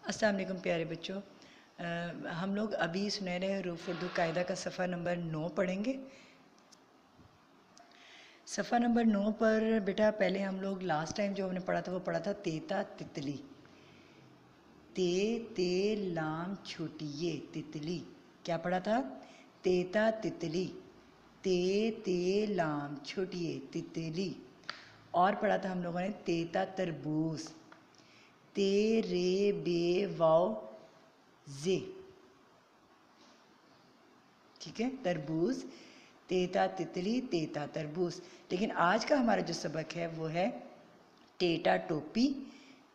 अस्सलाम वालेकुम प्यारे बच्चों। हम लोग अभी सुनहरे हरूफ उर्दू कायदा का सफ़ा नंबर 9 पढ़ेंगे। सफ़ा नंबर 9 पर बेटा पहले हम लोग लास्ट टाइम जो हमने पढ़ा था वो पढ़ा था तेता तितली। ते ते लाम छोटी ये तितली। क्या पढ़ा था? तेता तितली। ते ते लाम छोटी ये तितली। और पढ़ा था हम लोगों ने तेता तरबूज। ते रे बे वाओ जे। ठीक है, तरबूज, तेता तितली, तेता तरबूज। लेकिन आज का हमारा जो सबक है वो है टेटा टोपी,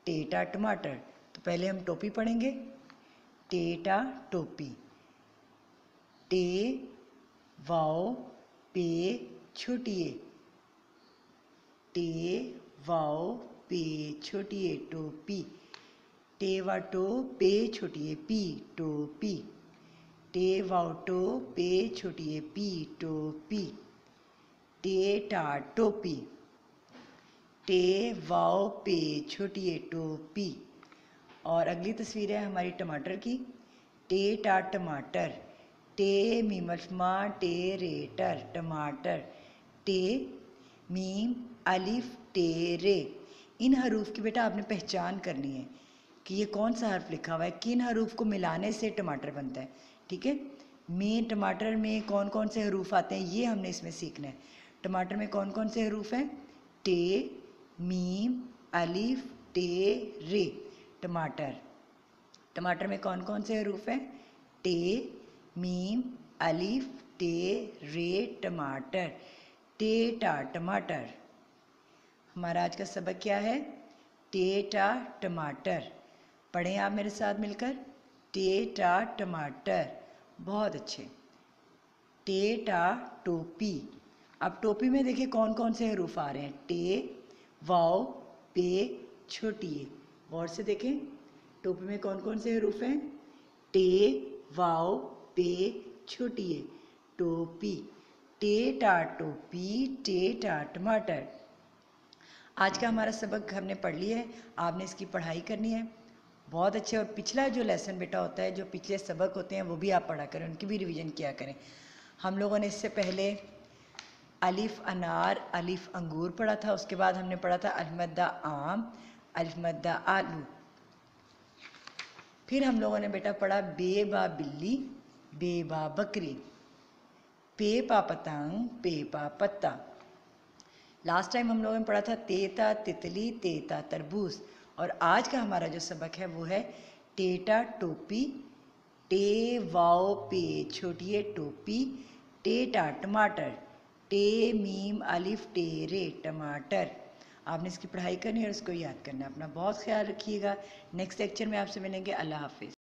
टेटा टमाटर। तो पहले हम टोपी पढ़ेंगे। टेटा टोपी। टे वाओ पे छोटिए। टे वाओ पे छोटिए टोपी। टे वाटो पे छोटिए पी टोपी। टे वाटो पे छोटिए पी टोपी। टे टा टोपी। टे वाओ पे छोटिए टोपी। और अगली तस्वीर है हमारी टमाटर की। टे टा टमाटर। टे मीमल्फमा टे रेटर टमाटर। टे मीम अलिफ टे रे। इन हरूफ की बेटा आपने पहचान करनी है कि ये कौन सा हर्फ लिखा हुआ है, किन हरूफ को मिलाने से टमाटर बनता है। ठीक है, में टमाटर में कौन कौन से हरूफ आते हैं ये हमने इसमें सीखना है। टमाटर में कौन कौन से हरूफ हैं? टे मीम अलिफ टे रे टमाटर। टमाटर में कौन कौन से हरूफ हैं? टे मीम अलिफ टे रे टमाटर। टेटा टमाटर। हमारा आज का सबक क्या है? टेटा टमाटर। पढ़ें आप मेरे साथ मिलकर। टेटा टमाटर। बहुत अच्छे। टेटा टोपी। अब टोपी में देखिए कौन कौन से हरूफ आ रहे हैं। टे वाओ पे छोटिए। गौर से देखें टोपी में कौन कौन से हरूफ हैं। टे वाओ पे छोटिए टोपी। टेटा टोपी, टेटा टमाटर। आज का हमारा सबक हमने पढ़ लिया है, आपने इसकी पढ़ाई करनी है बहुत अच्छे। और पिछला जो लेसन बेटा होता है, जो पिछले सबक होते हैं वो भी आप पढ़ा करें, उनकी भी रिवीजन किया करें। हम लोगों ने इससे पहले अलिफ अनार, अलिफ अंगूर पढ़ा था। उसके बाद हमने पढ़ा था अलिफ आम, अलिफ आलू। फिर हम लोगों ने बेटा पढ़ा बे बा बिल्ली, बे बा बकरी, पे पा पतंग, पे पा पत्ता। लास्ट टाइम हम लोगों ने पढ़ा था तेता तितली, तेता तरबूज। और आज का हमारा जो सबक है वो है टेटा टोपी। टे वाओ पे छोटिए टोपी, टेटा टमाटर। टे मीम अलिफ टे रे टमाटर। आपने इसकी पढ़ाई करनी है और इसको याद करना है। अपना बहुत ख्याल रखिएगा। नेक्स्ट लेक्चर में आपसे मिलेंगे। अल्लाह हाफिज़।